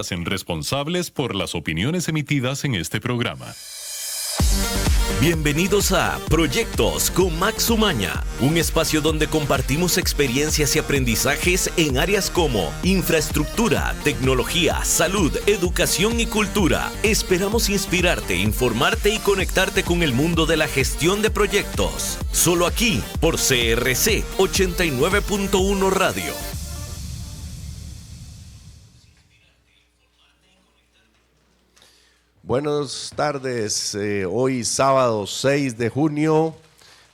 hacen responsables por las opiniones emitidas en este programa. Bienvenidos a Proyectos con Max Umaña, un espacio donde compartimos experiencias y aprendizajes en áreas como infraestructura, tecnología, salud, educación y cultura. Esperamos inspirarte, informarte y conectarte con el mundo de la gestión de proyectos. Solo aquí por CRC 89.1 Radio. Buenas tardes, hoy sábado 6 de junio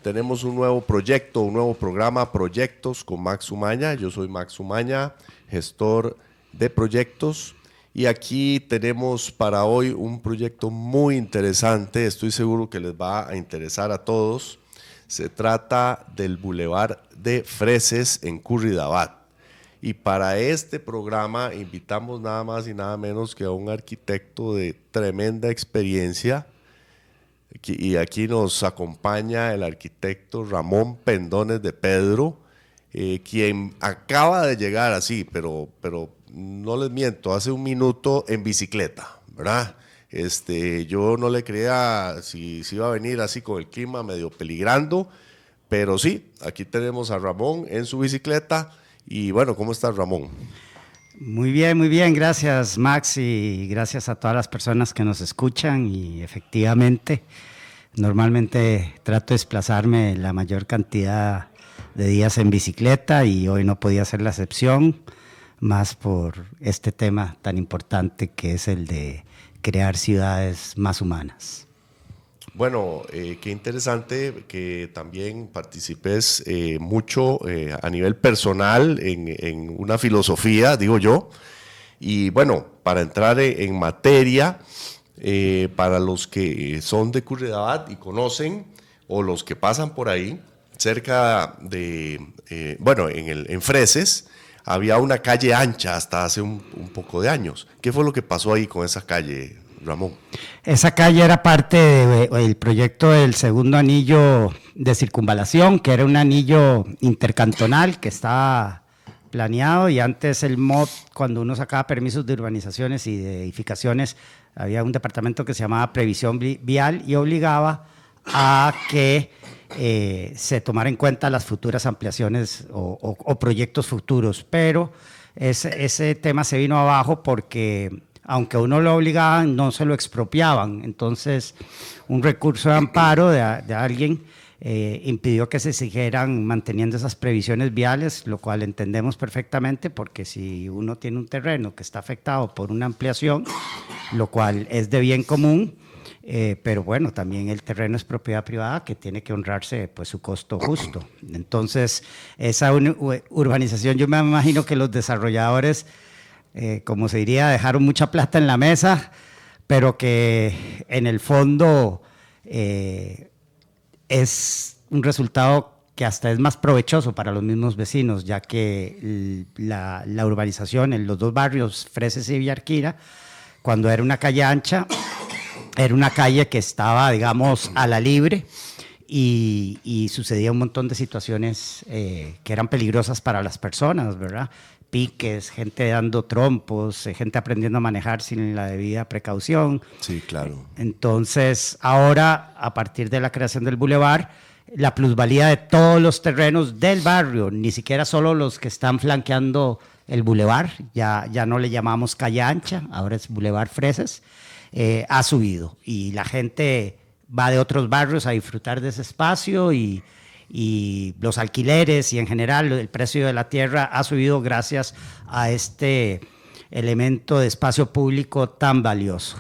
tenemos un nuevo proyecto, un nuevo programa Proyectos con Max Umaña. Yo soy Max Umaña, gestor de proyectos, y aquí tenemos para hoy un proyecto muy interesante, estoy seguro que les va a interesar a todos. Se trata del Boulevard de Freses en Curridabat. Y para este programa invitamos nada más y nada menos que a un arquitecto de tremenda experiencia. Y aquí nos acompaña el arquitecto Ramón Pendones de Pedro, quien acaba de llegar así, pero no les miento, hace un minuto en bicicleta, ¿verdad? Yo no le creía si iba a venir así con el clima medio peligrando, pero sí, aquí tenemos a Ramón en su bicicleta. Y bueno, ¿cómo estás, Ramón? Muy bien, gracias, Max, y gracias a todas las personas que nos escuchan. Y efectivamente, normalmente trato de desplazarme la mayor cantidad de días en bicicleta y hoy no podía ser la excepción, más por este tema tan importante que es el de crear ciudades más humanas. Bueno, qué interesante que también participes mucho a nivel personal en una filosofía, digo yo. Y bueno, para entrar en materia, para los que son de Curridabat y conocen, o los que pasan por ahí, cerca de, en Freses, había una calle ancha hasta hace un poco de años. ¿Qué fue lo que pasó ahí con esa calle, Ramón? Esa calle era parte del proyecto del segundo anillo de circunvalación, que era un anillo intercantonal que estaba planeado, y antes el MOD, cuando uno sacaba permisos de urbanizaciones y de edificaciones, había un departamento que se llamaba Previsión Vial y obligaba a que se tomara en cuenta las futuras ampliaciones o proyectos futuros, pero ese tema se vino abajo porque aunque a uno lo obligaban, no se lo expropiaban. Entonces, un recurso de amparo de alguien impidió que se siguieran manteniendo esas previsiones viales, lo cual entendemos perfectamente, porque si uno tiene un terreno que está afectado por una ampliación, lo cual es de bien común, pero bueno, también el terreno es propiedad privada que tiene que honrarse pues su costo justo. Entonces, esa urbanización, yo me imagino que los desarrolladores, como se diría, dejaron mucha plata en la mesa, pero que en el fondo es un resultado que hasta es más provechoso para los mismos vecinos, ya que la urbanización en los dos barrios, Freses y Villarquira, cuando era una calle ancha, era una calle que estaba, digamos, a la libre, y sucedía un montón de situaciones que eran peligrosas para las personas, ¿verdad? Piques, gente dando trompos, gente aprendiendo a manejar sin la debida precaución. Sí, claro. Entonces, ahora, a partir de la creación del bulevar, la plusvalía de todos los terrenos del barrio, ni siquiera solo los que están flanqueando el bulevar, ya no le llamamos calle ancha, ahora es Boulevard Freses, ha subido, y la gente va de otros barrios a disfrutar de ese espacio, y los alquileres y en general el precio de la tierra ha subido gracias a este elemento de espacio público tan valioso.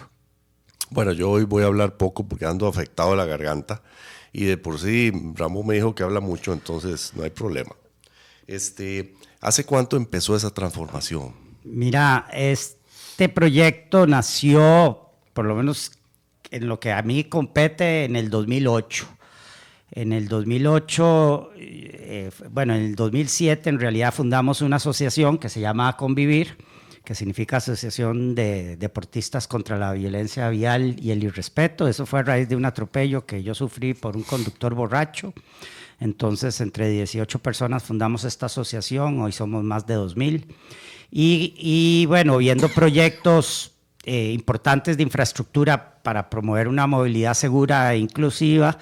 Bueno, yo hoy voy a hablar poco porque ando afectado de la garganta, y de por sí Ramón me dijo que habla mucho, entonces no hay problema. ¿Hace cuánto empezó esa transformación? Mira, este proyecto nació, por lo menos en lo que a mí compete, en el 2008. En el 2008, en el 2007 en realidad fundamos una asociación que se llama Convivir, que significa Asociación de Deportistas contra la Violencia Vial y el Irrespeto. Eso fue a raíz de un atropello que yo sufrí por un conductor borracho. Entonces, entre 18 personas fundamos esta asociación, hoy somos más de 2,000. Y bueno, viendo proyectos importantes de infraestructura para promover una movilidad segura e inclusiva,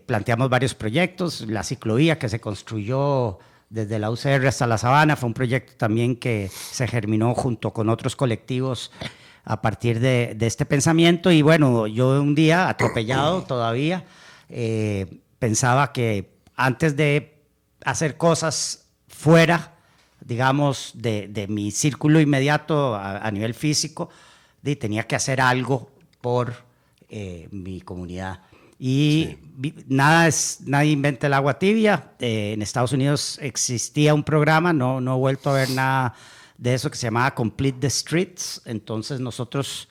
planteamos varios proyectos. La ciclovía que se construyó desde la UCR hasta la Sabana fue un proyecto también que se germinó junto con otros colectivos a partir de este pensamiento. Y bueno, yo un día, atropellado todavía, pensaba que antes de hacer cosas fuera, digamos, de mi círculo inmediato a nivel físico, tenía que hacer algo por mi comunidad. Y nadie inventa el agua tibia. En Estados Unidos existía un programa, no he vuelto a ver nada de eso, que se llamaba Complete the Streets. Entonces nosotros,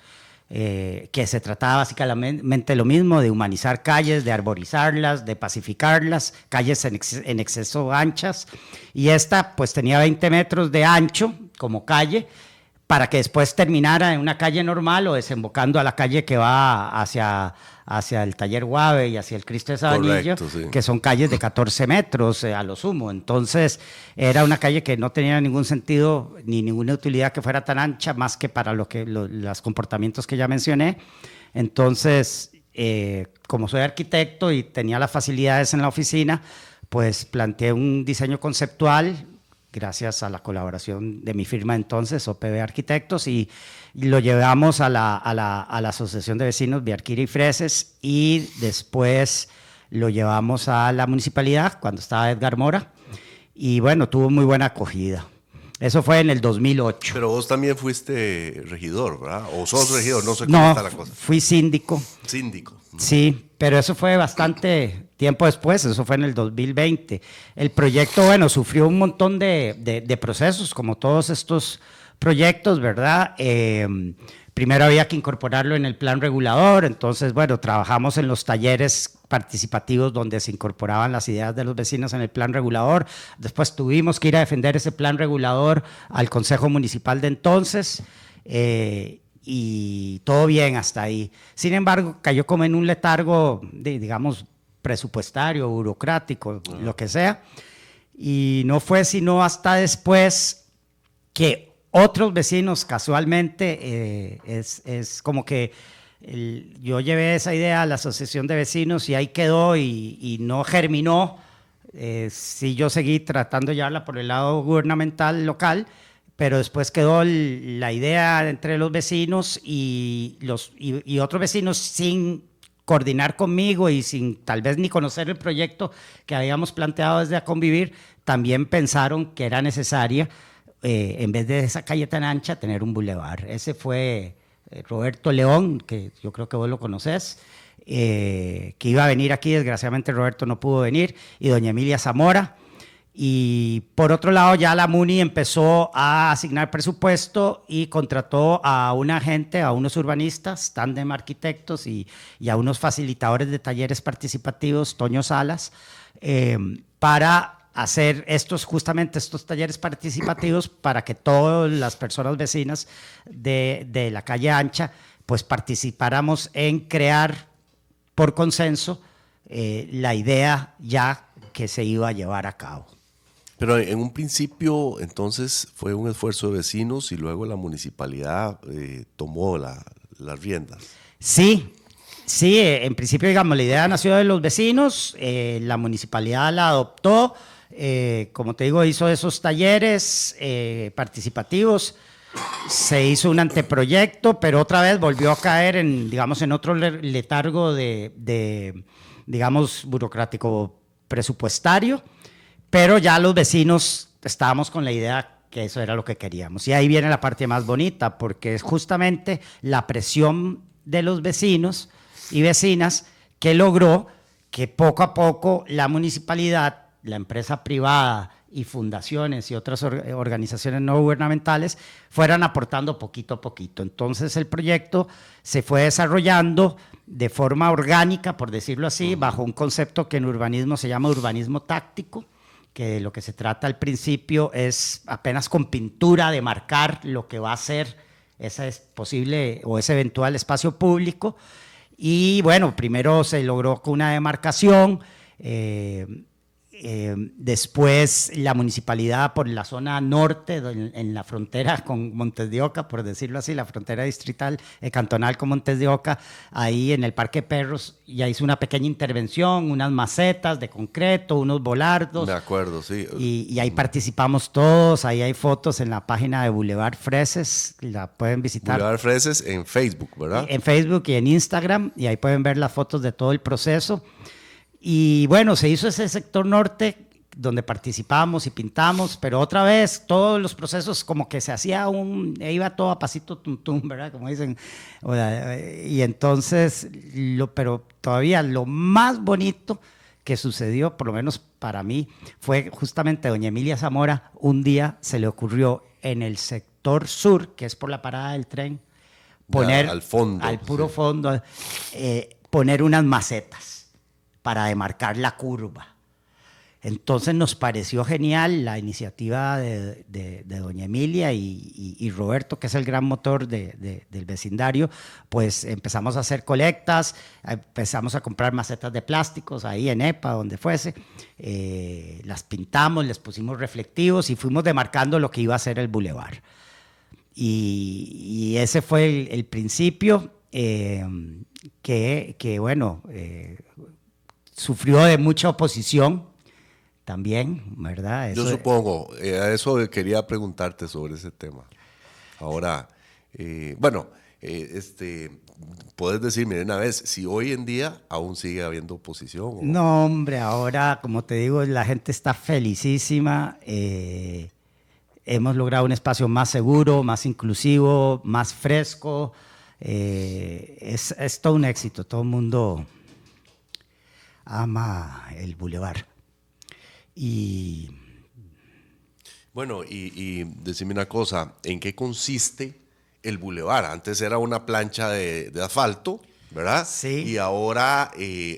que se trataba básicamente lo mismo, de humanizar calles, de arborizarlas, de pacificarlas, calles en exceso anchas. Y esta pues tenía 20 metros de ancho como calle, para que después terminara en una calle normal o desembocando a la calle que va hacia el Taller Guave y hacia el Cristo de Sabanillo, que son calles de 14 metros a lo sumo. Entonces era una calle que no tenía ningún sentido ni ninguna utilidad que fuera tan ancha, más que para los comportamientos que ya mencioné. Entonces, como soy arquitecto y tenía las facilidades en la oficina, pues planteé un diseño conceptual gracias a la colaboración de mi firma entonces, OPB Arquitectos, y lo llevamos a la Asociación de Vecinos Viarquira y Freses, y después lo llevamos a la municipalidad cuando estaba Edgar Mora, y bueno, tuvo muy buena acogida. Eso fue en el 2008. Pero vos también fuiste regidor, ¿verdad? ¿O sos regidor? No sé cómo está la cosa. Fui síndico. Síndico. Sí, pero eso fue bastante tiempo después, eso fue en el 2020. El proyecto, bueno, sufrió un montón de procesos, como todos estos proyectos, ¿verdad? Primero había que incorporarlo en el plan regulador, entonces, bueno, trabajamos en los talleres participativos donde se incorporaban las ideas de los vecinos en el plan regulador. Después tuvimos que ir a defender ese plan regulador al Consejo Municipal de entonces, y todo bien hasta ahí. Sin embargo, cayó como en un letargo, digamos, presupuestario, burocrático, lo que sea, y no fue sino hasta después que otros vecinos es como que yo llevé esa idea a la asociación de vecinos y ahí quedó y no germinó. Sí, yo seguí tratando de llevarla por el lado gubernamental local, pero después quedó la idea entre los vecinos y otros vecinos sin coordinar conmigo y sin tal vez ni conocer el proyecto que habíamos planteado desde A Convivir, también pensaron que era necesaria, en vez de esa calle tan ancha, tener un bulevar. Ese fue Roberto León, que yo creo que vos lo conocés, que iba a venir aquí. Desgraciadamente Roberto no pudo venir, y doña Emilia Zamora. Y por otro lado, ya la MUNI empezó a asignar presupuesto y contrató a una gente, a unos urbanistas, Tandem Arquitectos, y a unos facilitadores de talleres participativos, Toño Salas, para hacer justamente estos talleres participativos para que todas las personas vecinas de la calle ancha pues participáramos en crear por consenso la idea ya que se iba a llevar a cabo. Pero en un principio, entonces, fue un esfuerzo de vecinos y luego la municipalidad tomó las riendas. Sí, en principio, digamos, la idea nació de los vecinos, la municipalidad la adoptó, como te digo, hizo esos talleres participativos, se hizo un anteproyecto, pero otra vez volvió a caer en otro letargo digamos, burocrático presupuestario. Pero ya los vecinos estábamos con la idea que eso era lo que queríamos. Y ahí viene la parte más bonita, porque es justamente la presión de los vecinos y vecinas que logró que poco a poco la municipalidad, la empresa privada y fundaciones y otras organizaciones no gubernamentales fueran aportando poquito a poquito. Entonces el proyecto se fue desarrollando de forma orgánica, por decirlo así, bajo un concepto que en urbanismo se llama urbanismo táctico, que lo que se trata al principio es apenas con pintura de marcar lo que va a ser ese posible o ese eventual espacio público. Y bueno, primero se logró con una demarcación, después la municipalidad por la zona norte, en la frontera con Montes de Oca, por decirlo así, la frontera distrital, cantonal con Montes de Oca, ahí en el Parque Perros, ya hizo una pequeña intervención, unas macetas de concreto, unos volardos. Me acuerdo, sí. Y ahí participamos todos, ahí hay fotos en la página de Boulevard Freses, la pueden visitar. Boulevard Freses en Facebook, ¿verdad? En Facebook y en Instagram, y ahí pueden ver las fotos de todo el proceso. Y bueno, se hizo ese sector norte donde participamos y pintamos, pero otra vez todos los procesos como que se hacía iba todo a pasito tum tum, ¿verdad? Como dicen. Y entonces, pero todavía lo más bonito que sucedió, por lo menos para mí, fue justamente doña Emilia Zamora, un día se le ocurrió en el sector sur, que es por la parada del tren, poner al fondo, al puro sí. fondo, poner unas macetas para demarcar la curva. Entonces nos pareció genial la iniciativa de doña Emilia y Roberto, que es el gran motor del vecindario. Pues empezamos a hacer colectas, empezamos a comprar macetas de plásticos ahí en EPA, donde fuese, las pintamos, les pusimos reflectivos y fuimos demarcando lo que iba a ser el bulevar. Y ese fue el principio, que bueno, sufrió de mucha oposición también, ¿verdad? Yo supongo, a eso quería preguntarte sobre ese tema. Ahora, bueno, puedes decirme una vez, si hoy en día aún sigue habiendo oposición. ¿O? No, hombre, ahora, como te digo, la gente está felicísima. Hemos logrado un espacio más seguro, más inclusivo, más fresco. Es todo un éxito, todo el mundo ama el bulevar. Y bueno, y decime una cosa, ¿en qué consiste el bulevar? Antes era una plancha de asfalto, ¿verdad? Sí. Y ahora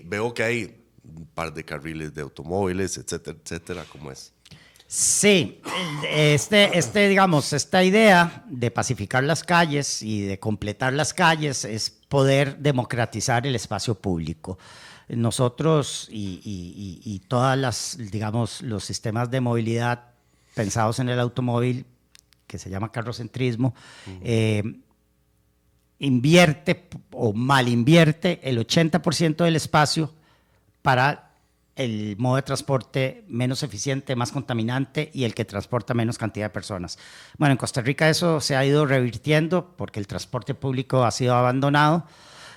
veo que hay un par de carriles de automóviles, etcétera, etcétera. ¿Cómo es? sí, digamos, esta idea de pacificar las calles y de completar las calles es poder democratizar el espacio público. Nosotros y todas las, digamos, los sistemas de movilidad pensados en el automóvil, que se llama carrocentrismo, invierte o mal invierte el 80% del espacio para el modo de transporte menos eficiente, más contaminante y el que transporta menos cantidad de personas. Bueno, en Costa Rica eso se ha ido revirtiendo porque el transporte público ha sido abandonado.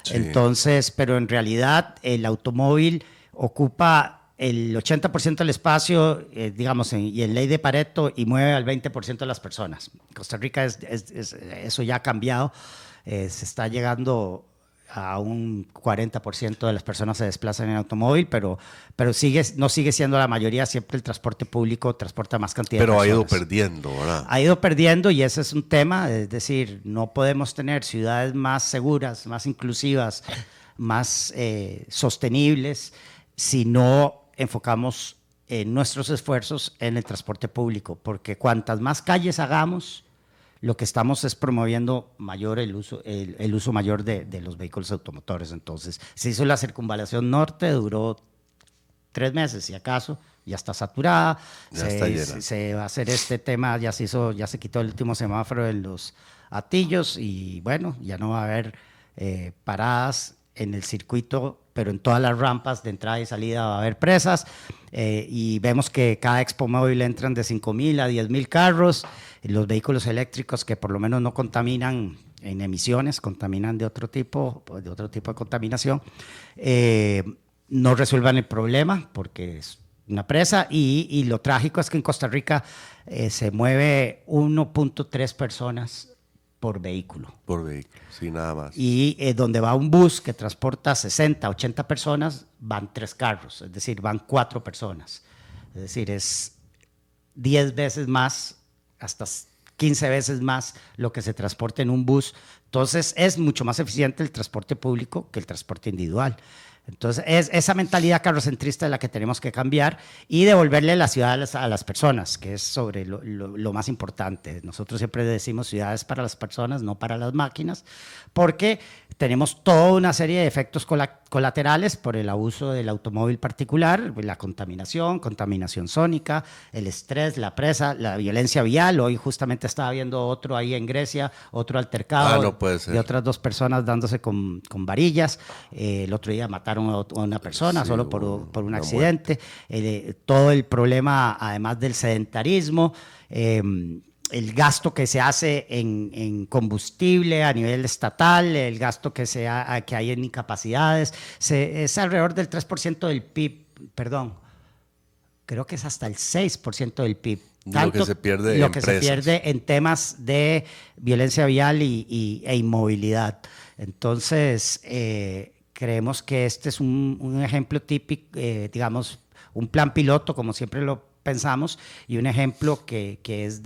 Sí. Entonces, pero en realidad el automóvil ocupa el 80% del espacio, digamos, y en ley de Pareto, y mueve al 20% de las personas. En Costa Rica eso ya ha cambiado, se está llegando a un 40% de las personas se desplazan en automóvil, pero no sigue siendo la mayoría, siempre el transporte público transporta más cantidad de personas. Pero ha ido perdiendo, ¿verdad? Ha ido perdiendo y ese es un tema, es decir, no podemos tener ciudades más seguras, más inclusivas, más sostenibles si no enfocamos nuestros esfuerzos en el transporte público, porque cuantas más calles hagamos, lo que estamos es promoviendo mayor el uso mayor de los vehículos automotores. Entonces, se hizo la circunvalación norte, duró 3 meses, si acaso, ya está saturada. Ya está llena. Se va a hacer este tema, ya se quitó el último semáforo en los Atillos y bueno, ya no va a haber paradas en el circuito, pero en todas las rampas de entrada y salida va a haber presas, y vemos que cada Expo Móvil entran de 5,000 a 10,000 carros. Los vehículos eléctricos que por lo menos no contaminan en emisiones, contaminan de otro tipo de contaminación, no resuelvan el problema porque es una presa, y lo trágico es que en Costa Rica se mueve 1.3 personas por vehículo. Por vehículo, sí, nada más. Y donde va un bus que transporta 60, 80 personas, van 3 carros, es decir, van 4 personas. Es decir, es 10 veces más, hasta 15 veces más lo que se transporta en un bus. Entonces, es mucho más eficiente el transporte público que el transporte individual. Entonces, es esa mentalidad carrocentrista es la que tenemos que cambiar y devolverle la ciudad a las personas, que es sobre lo más importante. Nosotros siempre decimos ciudades para las personas, no para las máquinas, porque tenemos toda una serie de efectos colaterales por el abuso del automóvil particular, la contaminación sónica, el estrés, la presa, la violencia vial. Hoy justamente estaba viendo otro ahí en Grecia, otro altercado no puede ser. de otras 2 personas dándose con varillas. El otro día mataron a una persona Sí, solo por un una accidente. Todo el problema, además del sedentarismo, el gasto que se hace en combustible a nivel estatal, el gasto que hay en incapacidades, es alrededor del 3% del PIB, perdón, creo que es hasta el 6% del PIB. Lo que se pierde lo en que se presas. pierde en temas de violencia vial e inmovilidad. Entonces, creemos que este es un ejemplo típico, digamos, un plan piloto, como siempre lo pensamos, y un ejemplo que es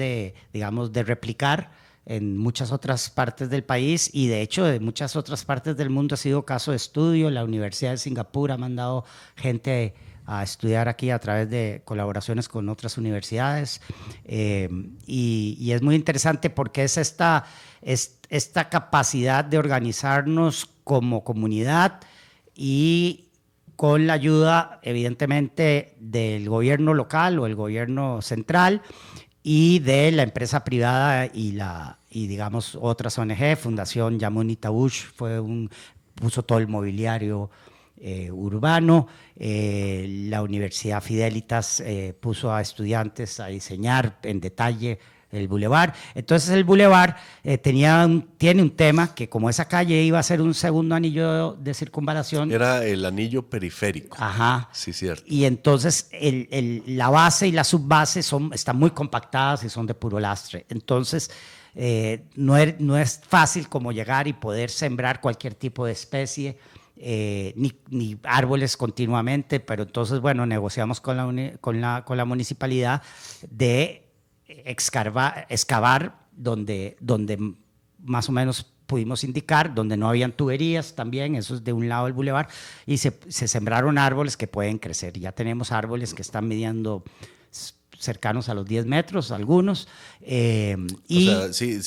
digamos, de replicar en muchas otras partes del país, y de hecho de muchas otras partes del mundo ha sido caso de estudio. La Universidad de Singapur ha mandado gente a estudiar aquí a través de colaboraciones con otras universidades, y es muy interesante porque es esta capacidad de organizarnos como comunidad y con la ayuda, evidentemente, del gobierno local o el gobierno central y de la empresa privada y digamos, otras ONG. Fundación Yamuni Tabush puso todo el mobiliario urbano. La Universidad Fidelitas puso a estudiantes a diseñar en detalle el bulevar. Entonces el bulevar tiene un tema que, como esa calle iba a ser un segundo anillo de circunvalación. Era el anillo periférico. Ajá. Sí, cierto. Y entonces la base y la subbase están muy compactadas y son de puro lastre. Entonces no es fácil como llegar y poder sembrar cualquier tipo de especie, ni árboles continuamente, pero entonces, bueno, negociamos con la municipalidad de excavar donde más o menos pudimos indicar, donde no habían tuberías también, eso es de un lado del bulevar, y se sembraron árboles que pueden crecer. Ya tenemos árboles que están midiendo cercanos a los 10 metros, algunos. O sea, sí,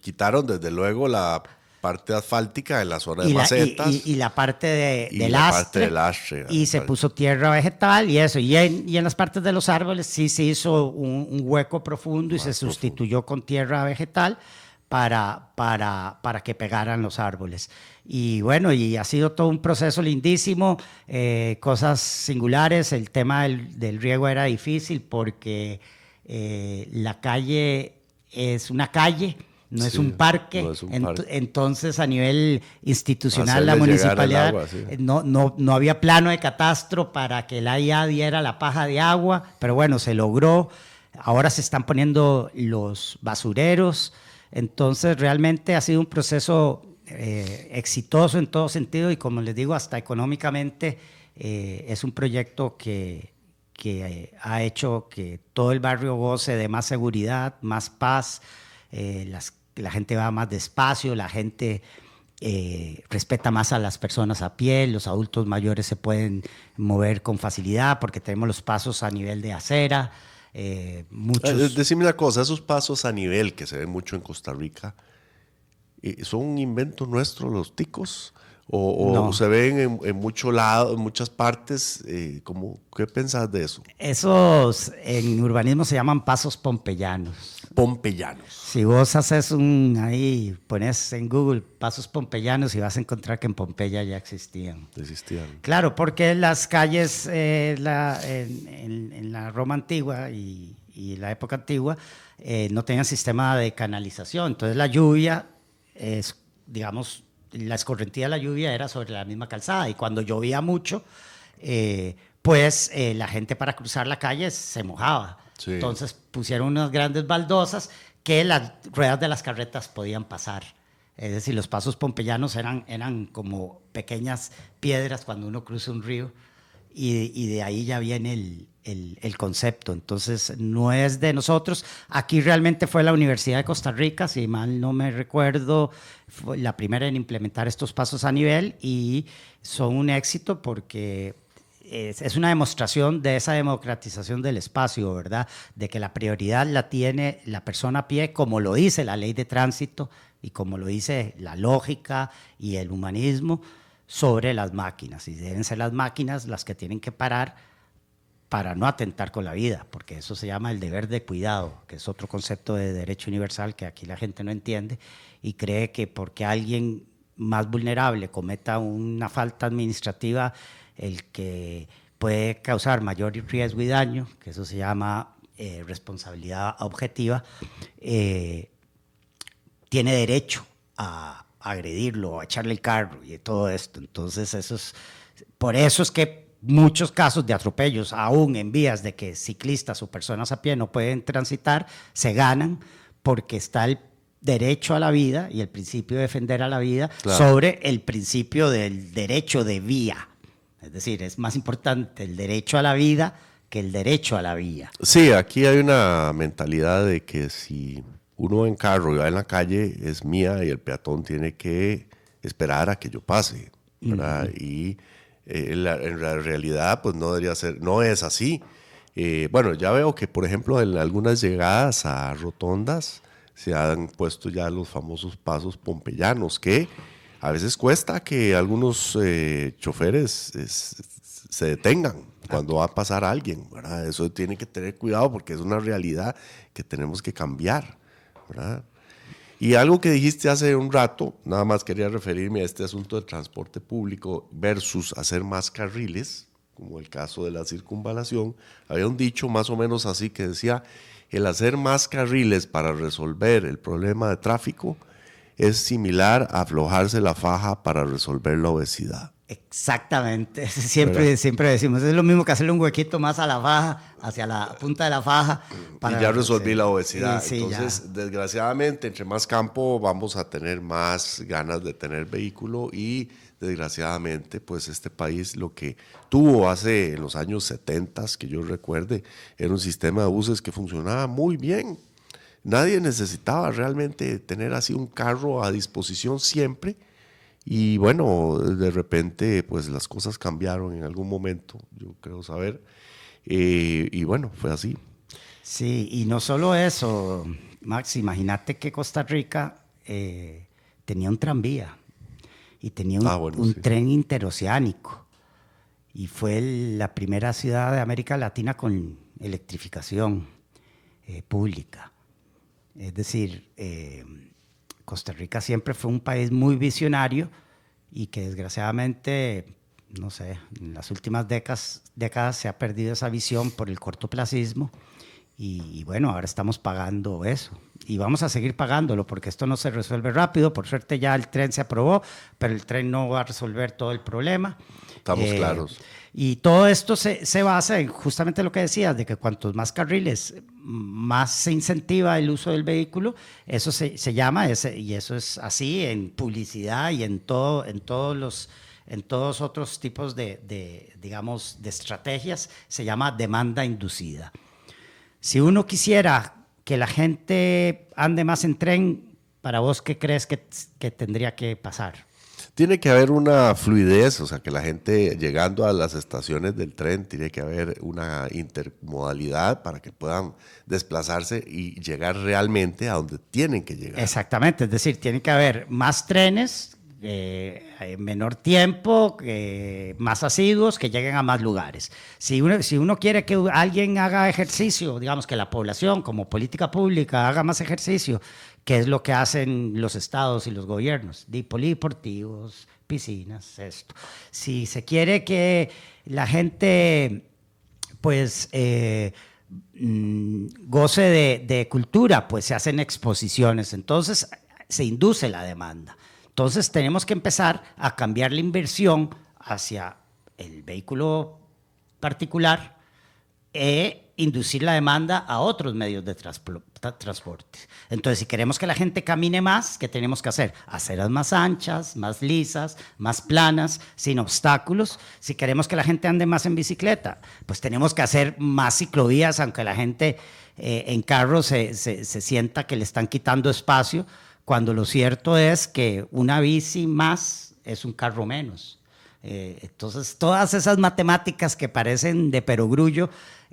quitaron desde luego la parte asfáltica en la zona de macetas. Y la parte de la parte de lastre. Y se puso tierra vegetal y eso. Y en las partes de los árboles sí se hizo un hueco profundo y se sustituyó con tierra vegetal para que pegaran los árboles. Y bueno, y ha sido todo un proceso lindísimo, cosas singulares. El tema del riego era difícil porque la calle es una calle, no es un parque. No es un parque. Entonces, a nivel institucional, Hacerle la municipalidad llegar el agua, sí. no había plano de catastro para que la IA diera la paja de agua, pero bueno, se logró. Ahora se están poniendo los basureros. Entonces, realmente ha sido un proceso exitoso en todo sentido y, como les digo, hasta económicamente es un proyecto que ha hecho que todo el barrio goce de más seguridad, más paz. La gente va más despacio, la gente respeta más a las personas a pie, los adultos mayores se pueden mover con facilidad porque tenemos los pasos a nivel de acera. Decime una cosa, esos pasos a nivel que se ven mucho en Costa Rica, ¿son un invento nuestro los ticos? ¿O No. se ven en muchos lados, en muchas partes? ¿Qué pensás de eso? Esos en urbanismo se llaman pasos pompeyanos. Pompeyanos. Si vos haces pones en Google pasos pompeyanos y vas a encontrar que en Pompeya ya existían. Existían. Claro, porque las calles en la Roma antigua y la época antigua no tenían sistema de canalización. Entonces la lluvia digamos, la escorrentía de la lluvia era sobre la misma calzada y cuando llovía mucho, pues la gente para cruzar la calle se mojaba. Sí. Entonces pusieron unas grandes baldosas que las ruedas de las carretas podían pasar. Es decir, los pasos pompeyanos eran como pequeñas piedras cuando uno cruza un río y de ahí ya viene el concepto. Entonces, no es de nosotros. Aquí realmente fue la Universidad de Costa Rica, si mal no me recuerdo, fue la primera en implementar estos pasos a nivel y son un éxito porque es una demostración de esa democratización del espacio, ¿verdad? De que la prioridad la tiene la persona a pie, como lo dice la ley de tránsito y como lo dice la lógica y el humanismo, sobre las máquinas. Y deben ser las máquinas las que tienen que parar para no atentar con la vida, porque eso se llama el deber de cuidado, que es otro concepto de derecho universal que aquí la gente no entiende y cree que porque alguien más vulnerable cometa una falta administrativa, el que puede causar mayor riesgo y daño, que eso se llama responsabilidad objetiva, tiene derecho a agredirlo, a echarle el carro y todo esto. Entonces, por eso es que muchos casos de atropellos, aún en vías de que ciclistas o personas a pie no pueden transitar, se ganan porque está el derecho a la vida y el principio de defender a la vida, claro, sobre el principio del derecho de vía. Es decir, es más importante el derecho a la vida que el derecho a la vía. Sí, aquí hay una mentalidad de que si uno en carro y va en la calle es mía y el peatón tiene que esperar a que yo pase, ¿verdad? Y en la realidad pues no debería ser, no es así. Bueno, ya veo que por ejemplo en algunas llegadas a rotondas se han puesto ya los famosos pasos pompeyanos, que a veces cuesta que algunos choferes se detengan cuando va a pasar alguien, ¿verdad? Eso tiene que tener cuidado porque es una realidad que tenemos que cambiar, ¿verdad? Y algo que dijiste hace un rato, nada más quería referirme a este asunto del transporte público versus hacer más carriles, como el caso de la circunvalación. Había un dicho más o menos así que decía, el hacer más carriles para resolver el problema de tráfico es similar a aflojarse la faja para resolver la obesidad. Exactamente, siempre decimos, es lo mismo que hacerle un huequito más a la faja, hacia la punta de la faja. Y ya resolví la obesidad. Sí, entonces, ya. Desgraciadamente, entre más campo vamos a tener más ganas de tener vehículo y desgraciadamente, pues este país lo que tuvo en los años 70, que yo recuerde, era un sistema de buses que funcionaba muy bien. Nadie necesitaba realmente tener así un carro a disposición siempre. Y bueno, de repente pues las cosas cambiaron en algún momento, yo creo saber, y bueno, fue así. Sí, y no solo eso, Max, imagínate que Costa Rica tenía un tranvía y tenía un tren interoceánico y fue la primera ciudad de América Latina con electrificación pública. Es decir, Costa Rica siempre fue un país muy visionario y que desgraciadamente, no sé, en las últimas décadas se ha perdido esa visión por el cortoplacismo y bueno, ahora estamos pagando eso y vamos a seguir pagándolo porque esto no se resuelve rápido. Por suerte ya el tren se aprobó, pero el tren no va a resolver todo el problema. Estamos claros. Y todo esto se basa en justamente lo que decías, de que cuantos más carriles, más se incentiva el uso del vehículo. Eso se llama, y eso es así en publicidad y en todos otros tipos digamos, de estrategias, se llama demanda inducida. Si uno quisiera que la gente ande más en tren, ¿para vos qué crees que tendría que pasar? Tiene que haber una fluidez, o sea, que la gente llegando a las estaciones del tren, tiene que haber una intermodalidad para que puedan desplazarse y llegar realmente a donde tienen que llegar. Exactamente, es decir, tiene que haber más trenes, en menor tiempo, más asiduos, que lleguen a más lugares. Si uno quiere que alguien haga ejercicio, digamos que la población como política pública haga más ejercicio, ¿qué es lo que hacen los estados y los gobiernos? Polideportivos, piscinas, esto. Si se quiere que la gente pues goce de cultura, pues se hacen exposiciones, entonces se induce la demanda. Entonces tenemos que empezar a cambiar la inversión hacia el vehículo particular inducir la demanda a otros medios de transporte. Entonces, si queremos que la gente camine más, ¿qué tenemos que hacer? Aceras más anchas, más lisas, más planas, sin obstáculos. Si queremos que la gente ande más en bicicleta, pues tenemos que hacer más ciclovías, aunque la gente en carro se sienta que le están quitando espacio, cuando lo cierto es que una bici más es un carro menos. Entonces, todas esas matemáticas que parecen de perogrullo,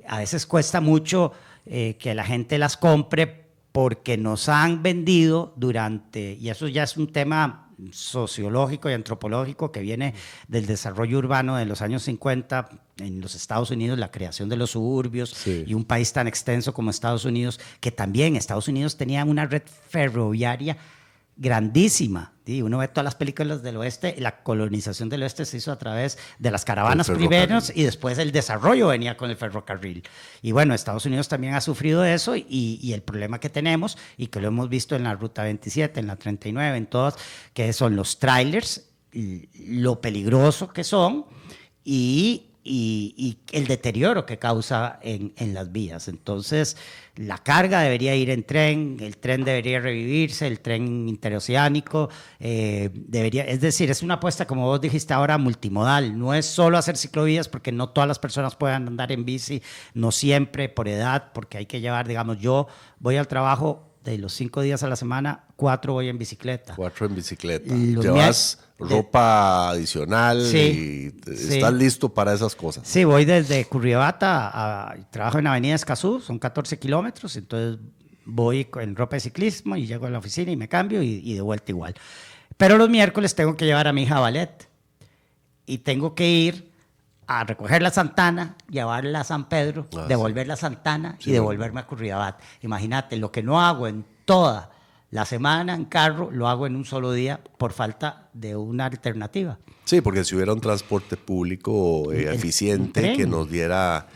a veces cuesta mucho que la gente las compre, porque nos han vendido durante, y eso ya es un tema sociológico y antropológico que viene del desarrollo urbano de los años 50 en los Estados Unidos, la creación de los suburbios, sí, y un país tan extenso como Estados Unidos, que también Estados Unidos tenía una red ferroviaria grandísima. ¿Sí? Uno ve todas las películas del oeste, la colonización del oeste se hizo a través de las caravanas primeros, y después el desarrollo venía con el ferrocarril. Y bueno, Estados Unidos también ha sufrido eso, y el problema que tenemos, y que lo hemos visto en la Ruta 27, en la 39, en todas, que son los trailers, lo peligroso que son, y el deterioro que causa en las vías. Entonces, la carga debería ir en tren, el tren debería revivirse, el tren interoceánico, es decir, es una apuesta, como vos dijiste ahora, multimodal. No es solo hacer ciclovías, porque no todas las personas puedan andar en bici, no siempre, por edad, porque hay que llevar, digamos, yo voy al trabajo de los 5 días a la semana, 4 voy en bicicleta. 4 en bicicleta. Llevas ropa adicional, sí, y estás listo para esas cosas. Sí, voy desde Curridabat trabajo en Avenida Escazú, son 14 kilómetros, entonces voy en ropa de ciclismo y llego a la oficina y me cambio y de vuelta igual. Pero los miércoles tengo que llevar a mi hija a ballet y tengo que ir a recogerla a Santana, llevarla a San Pedro, devolverla a Santana, sí, y devolverme a Curridabat. Imagínate, lo que no hago en toda la semana en carro, lo hago en un solo día por falta de una alternativa. Sí, porque si hubiera un transporte público eficiente que nos diera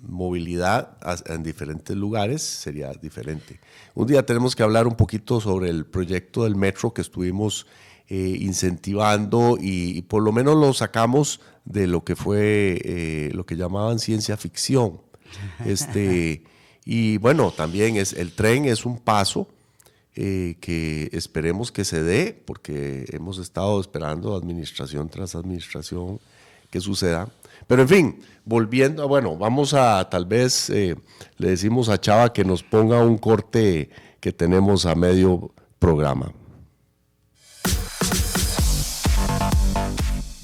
movilidad en diferentes lugares, sería diferente. Un día tenemos que hablar un poquito sobre el proyecto del metro que estuvimos incentivando, y por lo menos lo sacamos de lo que fue lo que llamaban ciencia ficción. Y bueno, también el tren es un paso que esperemos que se dé, porque hemos estado esperando administración tras administración que suceda. Pero en fin, volviendo, bueno, vamos a tal vez, le decimos a Chava que nos ponga un corte que tenemos a medio programa.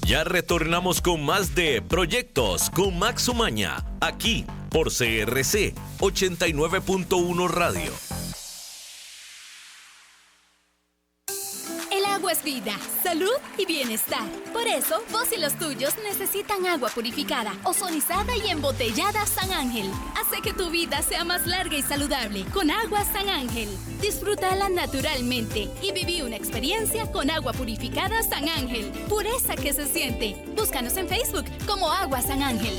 Ya retornamos con más de Proyectos con Max Umaña, aquí por CRC 89.1 Radio. El agua es vida, salud y bienestar. Por eso, vos y los tuyos necesitan agua purificada, ozonizada y embotellada San Ángel. Hace que tu vida sea más larga y saludable con agua San Ángel. Disfrútala naturalmente y viví una experiencia con agua purificada San Ángel. Pureza que se siente. Búscanos en Facebook como Agua San Ángel.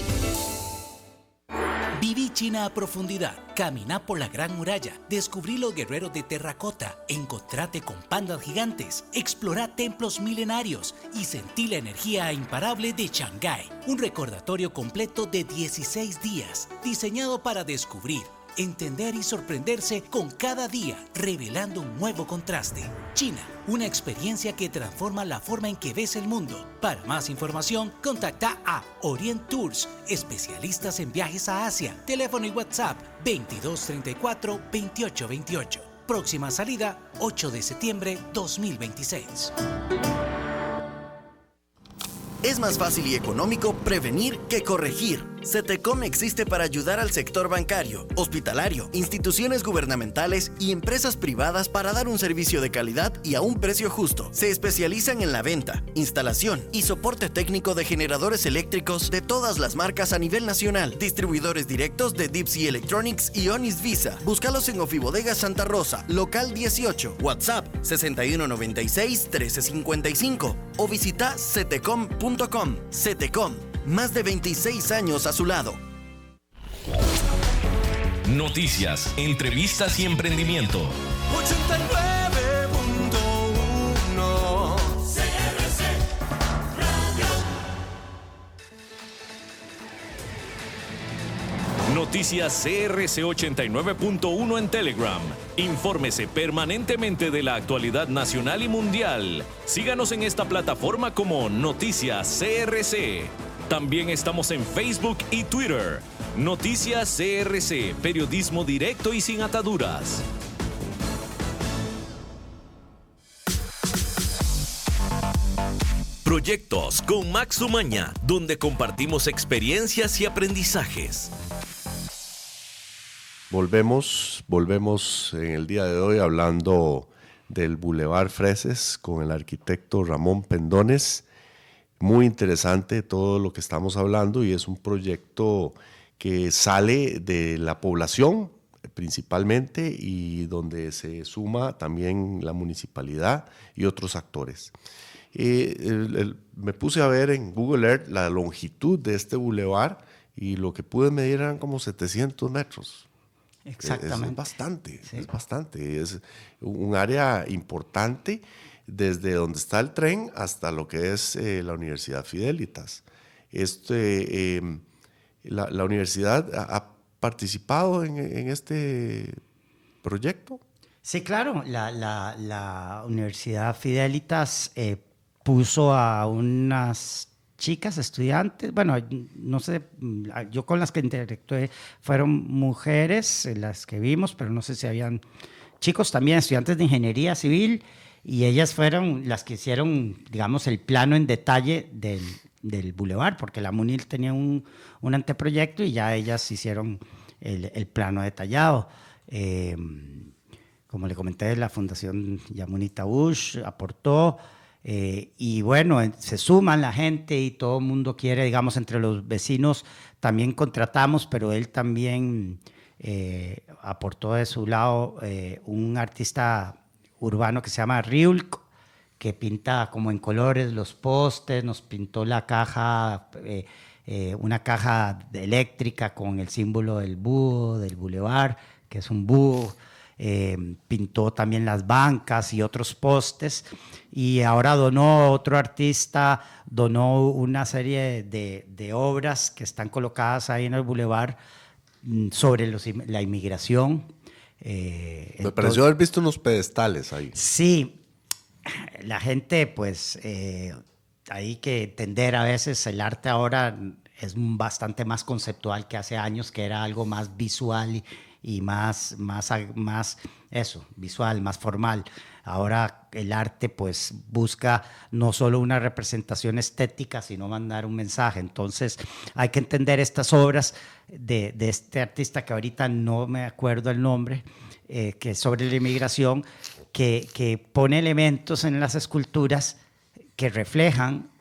Viví China a profundidad, caminá por la Gran Muralla, descubrí los guerreros de terracota, encontrate con pandas gigantes, explorá templos milenarios y sentí la energía imparable de Shanghái. Un recordatorio completo de 16 días, diseñado para descubrir, entender y sorprenderse con cada día, revelando un nuevo contraste. China, una experiencia que transforma la forma en que ves el mundo. Para más información, contacta a Orient Tours, especialistas en viajes a Asia. Teléfono y WhatsApp 2234-2828. Próxima salida 8 de septiembre 2026. Es más fácil y económico prevenir que corregir. CETECOM existe para ayudar al sector bancario, hospitalario, instituciones gubernamentales y empresas privadas para dar un servicio de calidad y a un precio justo. Se especializan en la venta, instalación y soporte técnico de generadores eléctricos de todas las marcas a nivel nacional. Distribuidores directos de Deep Sea Electronics y Onis Visa. Búscalos en Ofibodegas Santa Rosa, local 18, WhatsApp 6196-1355 o visita cetecom.com. CETECOM, más de 26 años a su lado. Noticias, entrevistas y emprendimiento. 89.1 CRC Radio. Noticias CRC 89.1 en Telegram. Infórmese permanentemente de la actualidad nacional y mundial. Síganos en esta plataforma como Noticias CRC. También estamos en Facebook y Twitter. Noticias CRC, periodismo directo y sin ataduras. Proyectos con Max Umaña, donde compartimos experiencias y aprendizajes. Volvemos en el día de hoy hablando del Boulevard Freses con el arquitecto Ramón Pendones. Muy interesante todo lo que estamos hablando y es un proyecto que sale de la población principalmente y donde se suma también la municipalidad y otros actores. Me puse a ver en Google Earth la longitud de este bulevar y lo que pude medir eran como 700 metros. Exactamente. Es bastante, Sí. es bastante. Es un área importante desde donde está el tren hasta lo que es la Universidad Fidelitas. La universidad ha participado en este proyecto. Sí, claro. La Universidad Fidelitas puso a unas chicas, estudiantes, bueno, no sé, yo con las que interactué fueron mujeres, las que vimos, pero no sé si habían chicos también, estudiantes de ingeniería civil, y ellas fueron las que hicieron, digamos, el plano en detalle del bulevar, porque la MUNIL tenía un anteproyecto y ya ellas hicieron el plano detallado. Como le comenté, la Fundación Yamunita Bush aportó. Y bueno, se suman la gente y todo el mundo quiere, digamos, entre los vecinos también contratamos, pero él también aportó de su lado un artista urbano que se llama Ryulk, que pinta como en colores los postes, nos pintó la caja, una caja eléctrica con el símbolo del búho, del bulevar, que es un búho. Pintó también las bancas y otros postes, y ahora otro artista donó una serie de obras que están colocadas ahí en el bulevar sobre la inmigración. Me pareció haber visto unos pedestales ahí. Sí, la gente pues hay que entender, a veces el arte ahora es bastante más conceptual que hace años, que era algo más visual y más eso, visual, más formal. Ahora el arte pues busca no solo una representación estética, sino mandar un mensaje. Entonces hay que entender estas obras de este artista que ahorita no me acuerdo el nombre, que es sobre la inmigración, que pone elementos en las esculturas que reflejan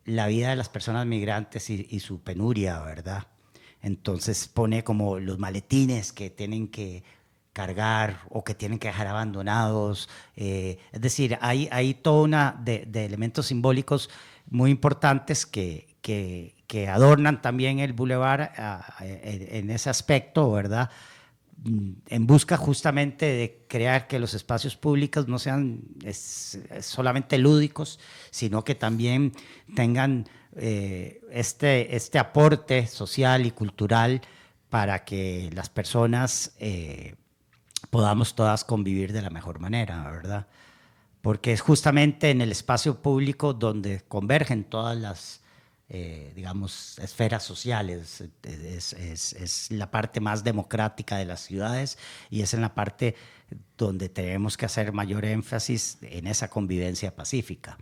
la vida de las personas migrantes y su penuria, ¿verdad? Entonces pone como los maletines que tienen que cargar o que tienen que dejar abandonados. Es decir, hay toda una de elementos simbólicos muy importantes que adornan también el bulevar en ese aspecto, ¿verdad? En busca justamente de crear que los espacios públicos no sean solamente lúdicos, sino que también tengan este aporte social y cultural para que las personas podamos todas convivir de la mejor manera, ¿verdad? Porque es justamente en el espacio público donde convergen todas las, digamos, esferas sociales. Es la parte más democrática de las ciudades y es en la parte donde tenemos que hacer mayor énfasis en esa convivencia pacífica.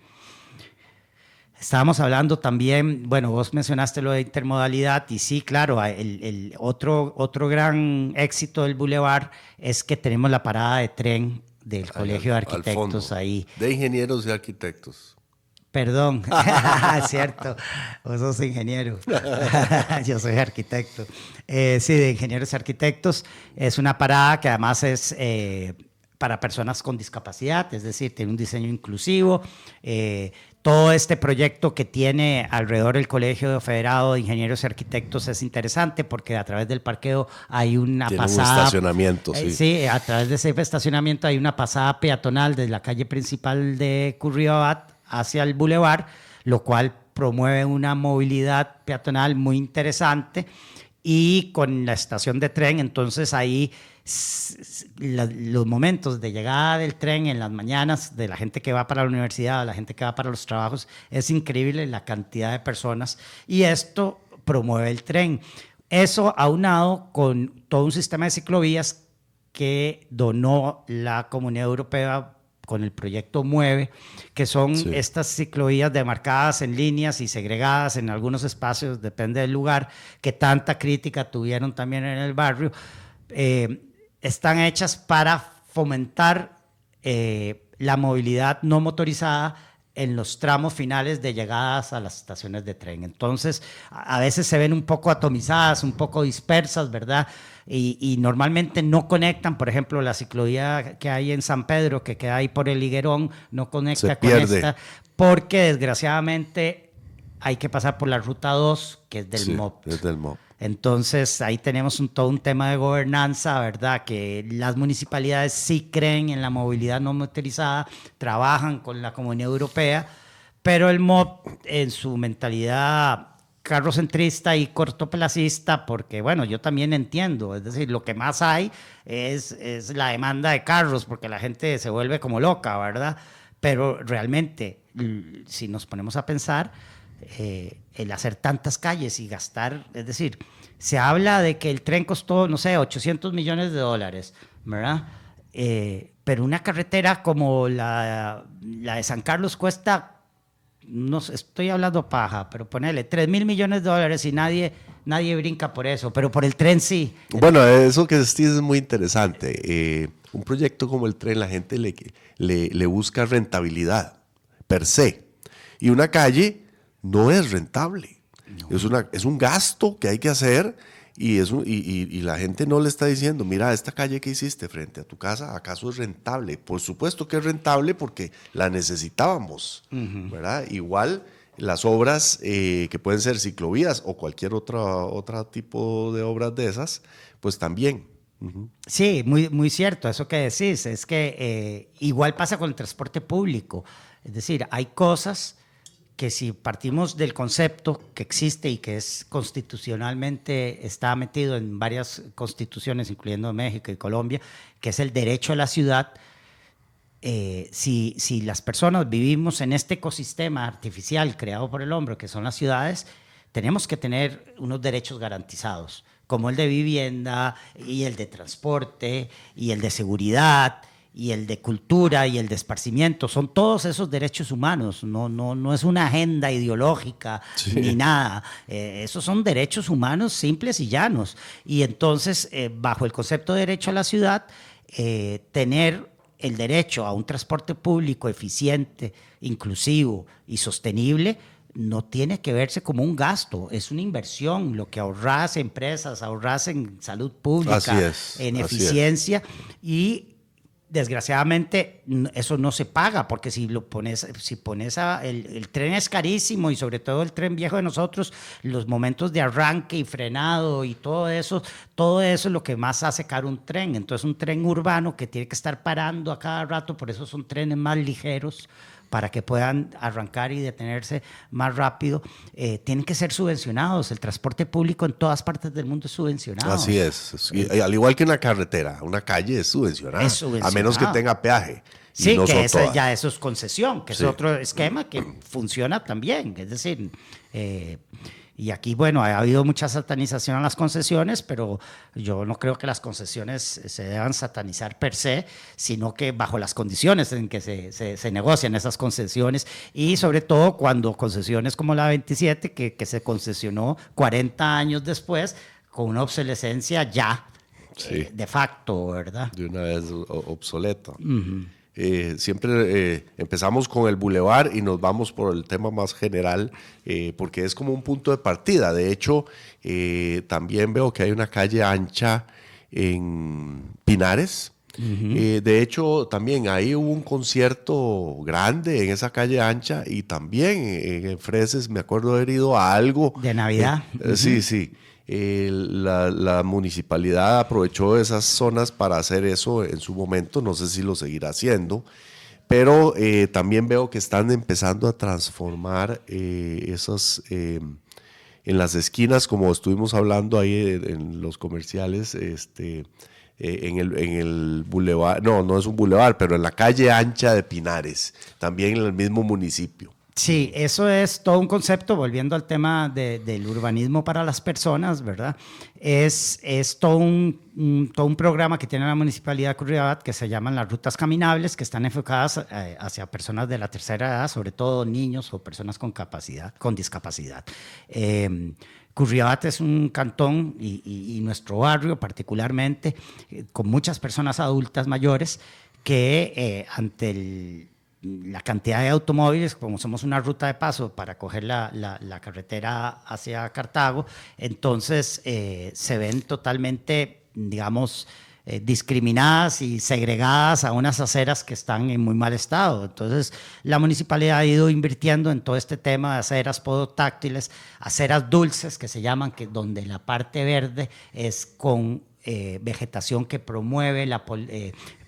Estábamos hablando también, bueno, vos mencionaste lo de intermodalidad y sí, claro, el otro gran éxito del Boulevard es que tenemos la parada de tren del Colegio de Arquitectos ahí. De ingenieros y arquitectos. Perdón, cierto, vos sos ingeniero, yo soy arquitecto. Sí, de ingenieros y arquitectos es una parada que además es para personas con discapacidad, es decir, tiene un diseño inclusivo. Todo este proyecto que tiene alrededor el Colegio Federado de Ingenieros y Arquitectos es interesante porque a través del parqueo hay una pasada. Un estacionamiento, sí. Sí, a través de ese estacionamiento hay una pasada peatonal desde la calle principal de Curridabat hacia el bulevar, lo cual promueve una movilidad peatonal muy interesante y con la estación de tren. Entonces ahí los momentos de llegada del tren en las mañanas, de la gente que va para la universidad, la gente que va para los trabajos, es increíble la cantidad de personas, y esto promueve el tren. Eso aunado con todo un sistema de ciclovías que donó la Comunidad Europea con el proyecto Mueve, que son estas ciclovías demarcadas en líneas y segregadas en algunos espacios, depende del lugar, que tanta crítica tuvieron también en el barrio. Están hechas para fomentar la movilidad no motorizada en los tramos finales de llegadas a las estaciones de tren. Entonces, a veces se ven un poco atomizadas, un poco dispersas, ¿verdad? Y normalmente no conectan. Por ejemplo, la ciclovía que hay en San Pedro, que queda ahí por el Higuerón, no conecta con esta, porque desgraciadamente hay que pasar por la ruta 2, que es del MOP. Es del MOP. Entonces, ahí tenemos todo un tema de gobernanza, ¿verdad? Que las municipalidades sí creen en la movilidad no motorizada, trabajan con la Comunidad Europea, pero el MOP en su mentalidad carrocentrista y cortoplacista, porque bueno, yo también entiendo, es decir, lo que más hay es la demanda de carros, porque la gente se vuelve como loca, ¿verdad? Pero realmente, si nos ponemos a pensar, el hacer tantas calles y gastar, es decir, se habla de que el tren costó, no sé, $800 millones, ¿verdad? Pero una carretera como la de San Carlos cuesta, no sé, estoy hablando paja, pero ponele $3,000 millones y nadie brinca por eso, pero por el tren sí. Bueno, eso que decís es muy interesante. Un proyecto como el tren, la gente le busca rentabilidad per se, y una calle no es rentable. No. Es un gasto que hay que hacer, y la gente no le está diciendo, mira, esta calle que hiciste frente a tu casa, ¿acaso es rentable? Por supuesto que es rentable porque la necesitábamos, ¿verdad? Igual las obras que pueden ser ciclovías o cualquier otro tipo de obras de esas, pues también. Sí, muy, muy cierto eso que decís. Es que igual pasa con el transporte público. Es decir, hay cosas que si partimos del concepto que existe y que es constitucionalmente, está metido en varias constituciones, incluyendo México y Colombia, que es el derecho a la ciudad, si las personas vivimos en este ecosistema artificial creado por el hombre, que son las ciudades, tenemos que tener unos derechos garantizados, como el de vivienda y el de transporte y el de seguridad y el de cultura y el de esparcimiento. Son todos esos derechos humanos, no es una agenda ideológica ni nada. Esos son derechos humanos simples y llanos. Y entonces, bajo el concepto de derecho a la ciudad, tener el derecho a un transporte público eficiente, inclusivo y sostenible no tiene que verse como un gasto, es una inversión. Lo que ahorras empresas, ahorras en salud pública, en eficiencia, y desgraciadamente eso no se paga, porque si pones el tren es carísimo, y sobre todo el tren viejo de nosotros, los momentos de arranque y frenado y todo eso es lo que más hace caro un tren. Entonces, un tren urbano que tiene que estar parando a cada rato, por eso son trenes más ligeros, para que puedan arrancar y detenerse más rápido, tienen que ser subvencionados. El transporte público en todas partes del mundo es subvencionado. Así es. Al igual que una carretera, una calle es subvencionada. A menos que tenga peaje. Sí, no que ya eso es concesión, que es otro esquema que funciona también. Es decir, y aquí, bueno, ha habido mucha satanización a las concesiones, pero yo no creo que las concesiones se deban satanizar per se, sino que bajo las condiciones en que se negocian esas concesiones, y sobre todo cuando concesiones como la 27, que se concesionó 40 años después, con una obsolescencia ya de facto, ¿verdad? De una vez obsoleto. Siempre empezamos con el bulevar y nos vamos por el tema más general, porque es como un punto de partida. De hecho, también veo que hay una calle ancha en Pinares. De hecho, también ahí hubo un concierto grande en esa calle ancha, y también en Freses me acuerdo haber ido a algo. ¿De Navidad? Sí. La municipalidad aprovechó esas zonas para hacer eso en su momento, no sé si lo seguirá haciendo, pero también veo que están empezando a transformar en las esquinas, como estuvimos hablando ahí en los comerciales, en el bulevar, no es un bulevar, pero en la calle ancha de Pinares, también en el mismo municipio. Sí, eso es todo un concepto, volviendo al tema del urbanismo para las personas, ¿verdad? Es todo un programa que tiene la Municipalidad de Curridabat que se llaman las rutas caminables, que están enfocadas hacia personas de la tercera edad, sobre todo niños o personas con discapacidad. Curridabat es un cantón y nuestro barrio particularmente, con muchas personas adultas mayores que ante la cantidad de automóviles, como somos una ruta de paso para coger la carretera hacia Cartago, entonces se ven totalmente, digamos, discriminadas y segregadas a unas aceras que están en muy mal estado. Entonces, la municipalidad ha ido invirtiendo en todo este tema de aceras podotáctiles, aceras dulces que se llaman, que donde la parte verde es con vegetación que promueve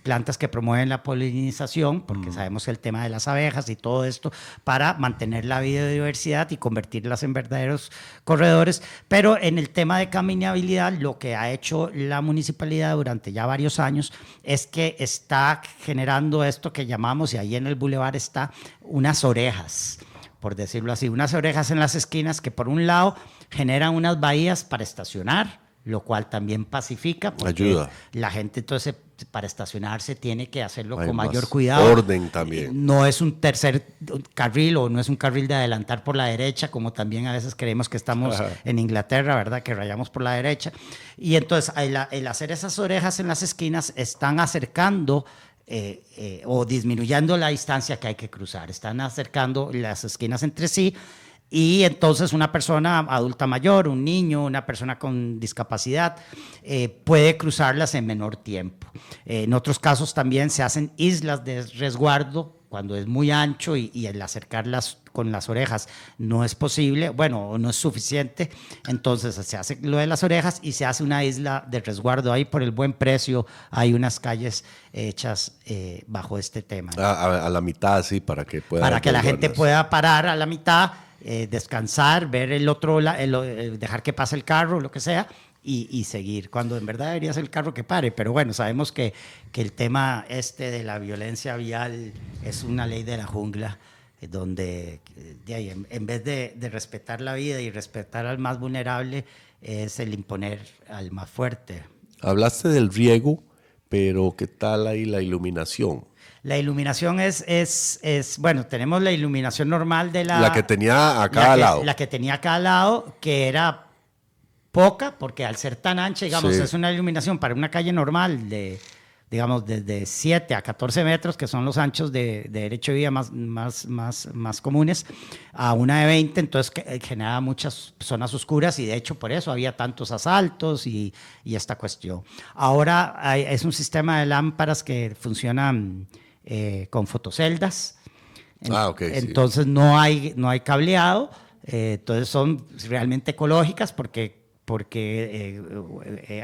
plantas que promueven la polinización, porque sabemos el tema de las abejas y todo esto, para mantener la biodiversidad y convertirlas en verdaderos corredores. Pero en el tema de caminabilidad, lo que ha hecho la municipalidad durante ya varios años es que está generando esto que llamamos, y ahí en el bulevar está, unas orejas, por decirlo así, unas orejas en las esquinas que por un lado generan unas bahías para estacionar, lo cual también pacifica, porque ayuda. La gente entonces para estacionarse tiene que hacerlo con mayor cuidado. Orden también. No es un tercer carril o no es un carril de adelantar por la derecha, como también a veces creemos que estamos en Inglaterra, ¿verdad? Que rayamos por la derecha. Y entonces el hacer esas orejas en las esquinas están acercando o disminuyendo la distancia que hay que cruzar. Están acercando las esquinas entre sí. Y entonces una persona adulta mayor, un niño, una persona con discapacidad puede cruzarlas en menor tiempo. En otros casos también se hacen islas de resguardo cuando es muy ancho y el acercarlas con las orejas no es posible, bueno, no es suficiente. Entonces se hace lo de las orejas y se hace una isla de resguardo. Ahí por el buen precio hay unas calles hechas bajo este tema. A la mitad, sí, para que pueda. Para que la gente pueda parar a la mitad, descansar, ver el otro lado, dejar que pase el carro, lo que sea, y seguir, cuando en verdad debería ser el carro que pare. Pero bueno, sabemos que el tema de la violencia vial es una ley de la jungla, donde en vez de respetar la vida y respetar al más vulnerable, es el imponer al más fuerte. Hablaste del riego, pero ¿qué tal ahí la iluminación? La iluminación es bueno, tenemos la iluminación normal de la que tenía a cada lado. La que tenía a cada lado, que era poca, porque al ser tan ancha, digamos, es una iluminación para una calle normal de, digamos, desde 7 a 14 metros, que son los anchos de derecho de vía más comunes, a una de 20, entonces genera muchas zonas oscuras y de hecho por eso había tantos asaltos y esta cuestión. Ahora es un sistema de lámparas que funcionan con fotoceldas. Entonces no hay cableado, entonces son realmente ecológicas porque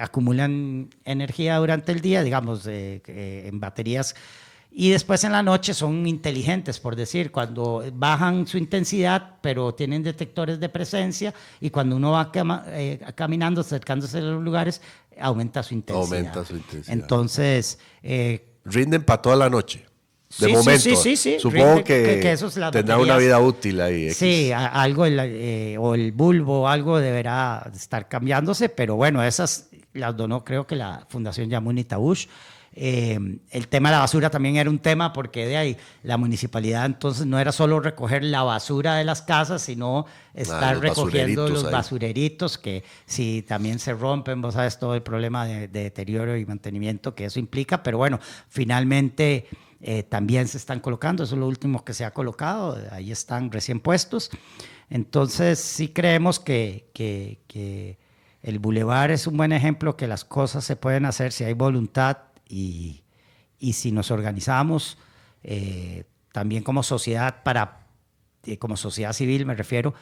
acumulan energía durante el día, digamos, en baterías, y después en la noche son inteligentes, por decir, cuando bajan su intensidad, pero tienen detectores de presencia, y cuando uno va caminando, acercándose a los lugares, aumenta su intensidad. Entonces rinden para toda la noche. De momento, sí. Supongo que eso es tendrá una vida útil ahí. Sí, algo, o el bulbo, algo deberá estar cambiándose, pero bueno, esas las donó creo que la Fundación Yamuni Tabush. El tema de la basura también era un tema, porque de ahí la municipalidad entonces no era solo recoger la basura de las casas, sino estar recogiendo los basureritos, que si también se rompen, vos sabes todo el problema de deterioro y mantenimiento que eso implica, pero bueno, finalmente también se están colocando, eso es lo último que se ha colocado, ahí están recién puestos. Entonces sí creemos que el bulevar es un buen ejemplo, que las cosas se pueden hacer si hay voluntad y si nos organizamos también como sociedad, como sociedad civil me refiero,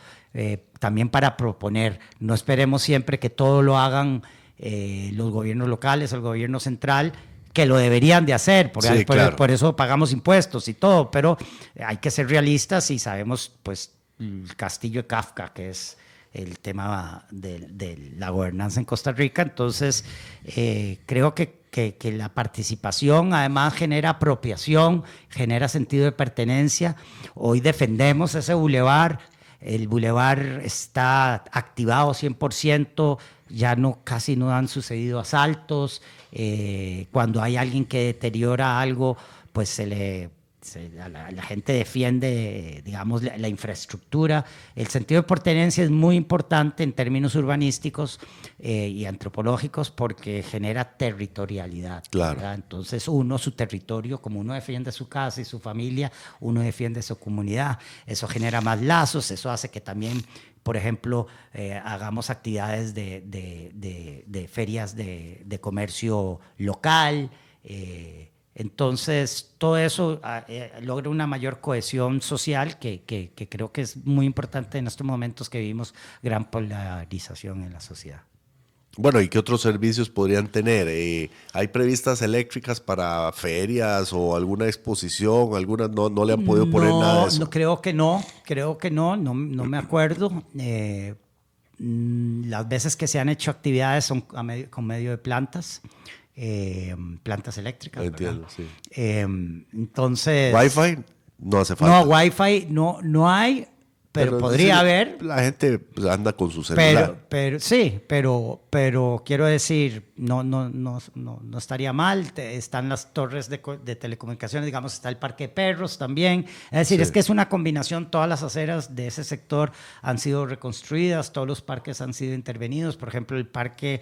también para proponer. No esperemos siempre que todo lo hagan los gobiernos locales o el gobierno central, que lo deberían de hacer, por eso pagamos impuestos y todo, pero hay que ser realistas y sabemos pues el castillo de Kafka, que es el tema de la gobernanza en Costa Rica. Entonces, creo que la participación además genera apropiación, genera sentido de pertenencia. Hoy defendemos ese bulevar. El bulevar está activado 100%, ya casi no han sucedido asaltos. Cuando hay alguien que deteriora algo, pues la gente defiende, digamos, la infraestructura. El sentido de pertenencia es muy importante en términos urbanísticos y antropológicos porque genera territorialidad. Claro. ¿Verdad? Entonces su territorio, como uno defiende su casa y su familia, uno defiende su comunidad. Eso genera más lazos, eso hace que también, por ejemplo, hagamos actividades de ferias de comercio local. Entonces, todo eso logra una mayor cohesión social que creo que es muy importante en estos momentos que vivimos gran polarización en la sociedad. Bueno, ¿y qué otros servicios podrían tener? ¿Hay previstas eléctricas para ferias o alguna exposición? ¿Algunas no le han podido poner nada de eso? No, creo que no me acuerdo. Las veces que se han hecho actividades son con medio de plantas eléctricas. Entiendo, ¿verdad? sí. Entonces... ¿Wi-Fi? No hace falta. No, Wi-Fi no hay, pero podría haber. La gente pues, anda con su celular. Pero quiero decir, no estaría mal. Están las torres de telecomunicaciones, digamos, está el Parque de Perros también. Es decir, es que es una combinación. Todas las aceras de ese sector han sido reconstruidas, todos los parques han sido intervenidos. Por ejemplo, el parque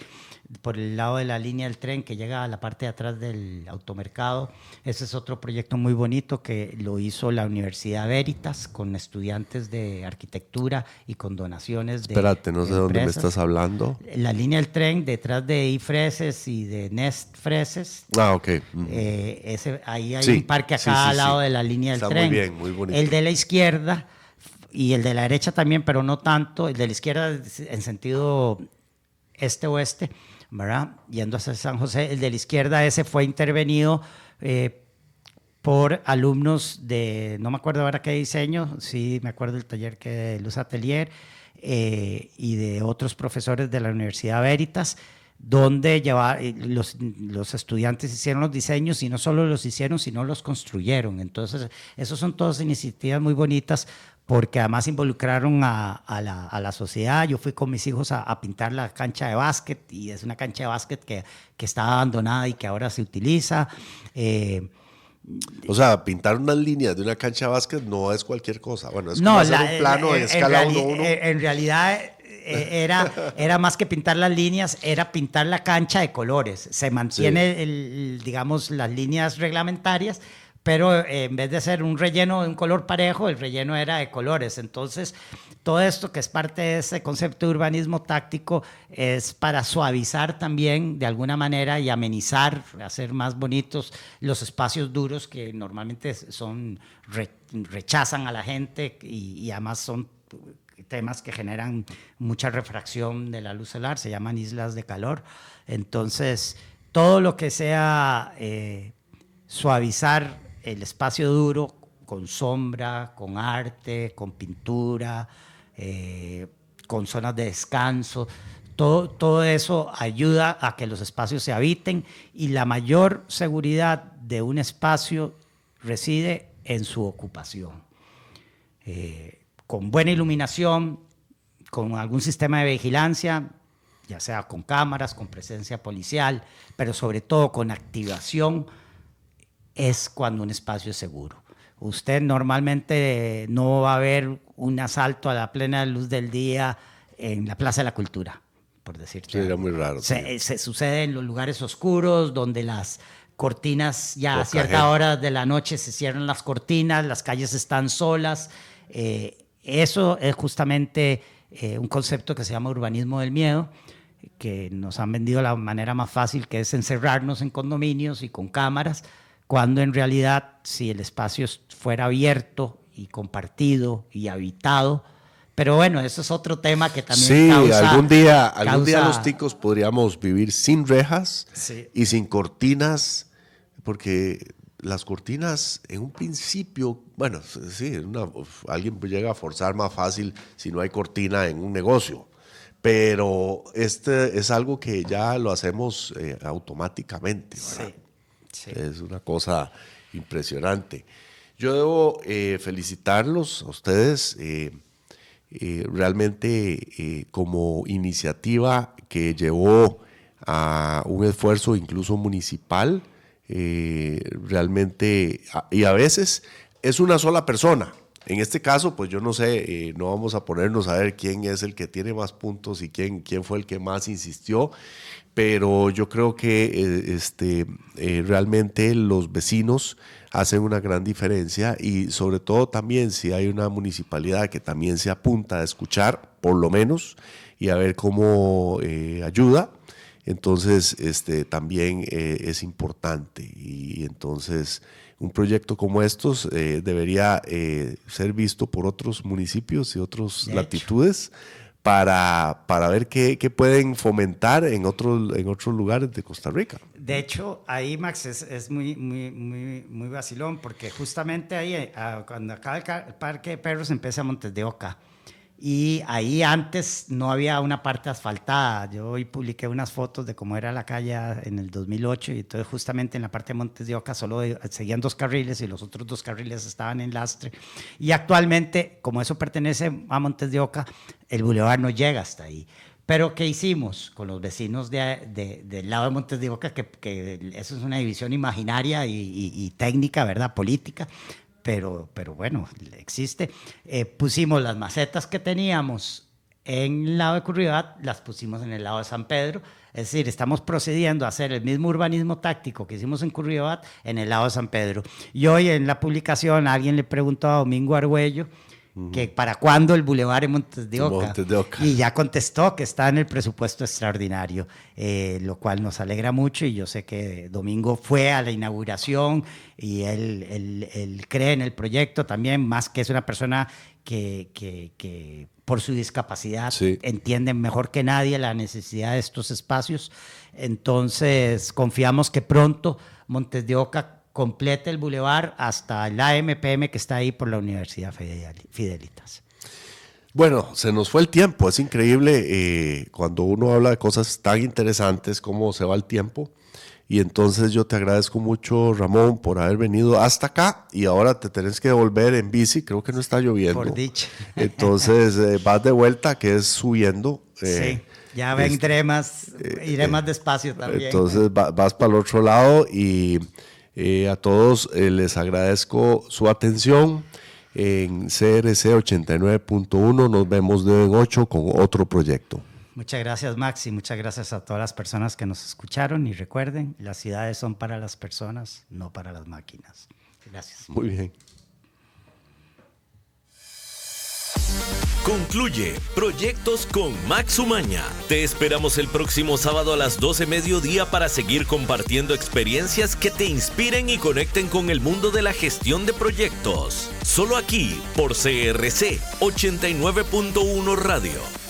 por el lado de la línea del tren que llega a la parte de atrás del automercado. Ese es otro proyecto muy bonito que lo hizo la Universidad Veritas con estudiantes de arquitectura y con donaciones de Espérate, no sé de dónde me empresas. estás hablando. La línea del tren detrás de iFreses y de Nest Freses. Ah, ok. Ahí hay Sí, un parque acá al lado de la línea del Está tren. muy bien, muy bonito. El de la izquierda y el de la derecha también, pero no tanto. El de la izquierda en sentido este-oeste, ¿verdad? Yendo hacia San José. El de la izquierda ese fue intervenido por alumnos de, no me acuerdo ahora qué diseño, sí me acuerdo del taller que Luz Atelier y de otros profesores de la Universidad Veritas, donde los estudiantes hicieron los diseños y no solo los hicieron, sino los construyeron. Entonces, esas son todas iniciativas muy bonitas porque además involucraron a la sociedad. Yo fui con mis hijos a pintar la cancha de básquet y es una cancha de básquet que está abandonada y que ahora se utiliza. O sea, pintar unas líneas de una cancha de básquet no es cualquier cosa. Bueno, es como hacer un plano en escala 1:1. En realidad era más que pintar las líneas, era pintar la cancha de colores. Se mantiene, digamos, las líneas reglamentarias, pero en vez de ser un relleno de un color parejo, el relleno era de colores. Entonces, todo esto que es parte de ese concepto de urbanismo táctico es para suavizar también de alguna manera y amenizar, hacer más bonitos los espacios duros que normalmente rechazan a la gente y además son temas que generan mucha refracción de la luz solar, se llaman islas de calor. Entonces, todo lo que sea suavizar el espacio duro con sombra, con arte, con pintura, con zonas de descanso, todo eso ayuda a que los espacios se habiten y la mayor seguridad de un espacio reside en su ocupación. Con buena iluminación, con algún sistema de vigilancia, ya sea con cámaras, con presencia policial, pero sobre todo con activación, es cuando un espacio es seguro. Usted normalmente no va a ver un asalto a la plena luz del día en la Plaza de la Cultura, por decirte. Sí, era muy raro. Se sucede en los lugares oscuros, donde las cortinas, ya a cierta hora de la noche se cierran las cortinas, las calles están solas. Eso es justamente un concepto que se llama urbanismo del miedo, que nos han vendido la manera más fácil, que es encerrarnos en condominios y con cámaras, cuando en realidad si el espacio fuera abierto y compartido y habitado. Pero bueno, eso es otro tema que también causa... algún día los ticos podríamos vivir sin rejas Sí. y sin cortinas, porque las cortinas en un principio, bueno, sí, alguien llega a forzar más fácil si no hay cortina en un negocio, pero es algo que ya lo hacemos automáticamente, ¿verdad? Sí. Es una cosa impresionante. Yo debo felicitarlos a ustedes realmente como iniciativa que llevó a un esfuerzo incluso municipal, realmente, y a veces es una sola persona. En este caso, pues yo no sé, no vamos a ponernos a ver quién es el que tiene más puntos y quién fue el que más insistió, pero yo creo que realmente los vecinos hacen una gran diferencia y sobre todo también si hay una municipalidad que también se apunta a escuchar, por lo menos, y a ver cómo ayuda, entonces también es importante. Y entonces un proyecto como estos debería ser visto por otros municipios y otras latitudes para ver qué pueden fomentar en otros lugares de Costa Rica. De hecho, ahí, Max, es muy vacilón, porque justamente ahí, cuando acaba el Parque de Perros, empieza Montes de Oca. Y ahí antes no había una parte asfaltada. Yo hoy publiqué unas fotos de cómo era la calle en el 2008 y entonces justamente en la parte de Montes de Oca solo seguían 2 carriles y los otros 2 carriles estaban en lastre. Y actualmente, como eso pertenece a Montes de Oca, el bulevar no llega hasta ahí. Pero ¿qué hicimos con los vecinos del lado de Montes de Oca? Que eso es una división imaginaria y técnica, ¿verdad? Política. Pero bueno, existe. Pusimos las macetas que teníamos en el lado de Curridabat, las pusimos en el lado de San Pedro. Es decir, estamos procediendo a hacer el mismo urbanismo táctico que hicimos en Curridabat en el lado de San Pedro. Y hoy en la publicación alguien le preguntó a Domingo Argüello que para cuándo el bulevar en Montes de Oca. Y ya contestó que está en el presupuesto extraordinario, lo cual nos alegra mucho y yo sé que Domingo fue a la inauguración y él cree en el proyecto también, más que es una persona que por su discapacidad entiende mejor que nadie la necesidad de estos espacios. Entonces confiamos que pronto Montes de Oca complete el bulevar hasta la AMPM que está ahí por la Universidad Fidelitas. Bueno, se nos fue el tiempo, es increíble cuando uno habla de cosas tan interesantes cómo se va el tiempo y entonces yo te agradezco mucho, Ramón, por haber venido hasta acá y ahora te tenés que devolver en bici, creo que no está lloviendo. Por dicha. Entonces vas de vuelta, que es subiendo. Sí, ya vendré iré más despacio también. Entonces vas para el otro lado y a todos les agradezco su atención en CRC 89.1. Nos vemos de en 8 con otro proyecto. Muchas gracias, Max, y muchas gracias a todas las personas que nos escucharon. Y recuerden, las ciudades son para las personas, no para las máquinas. Gracias. Muy bien. Concluye Proyectos con Max Umaña. Te esperamos el próximo sábado a las 12 mediodía para seguir compartiendo experiencias que te inspiren y conecten con el mundo de la gestión de proyectos. Solo aquí por CRC 89.1 Radio.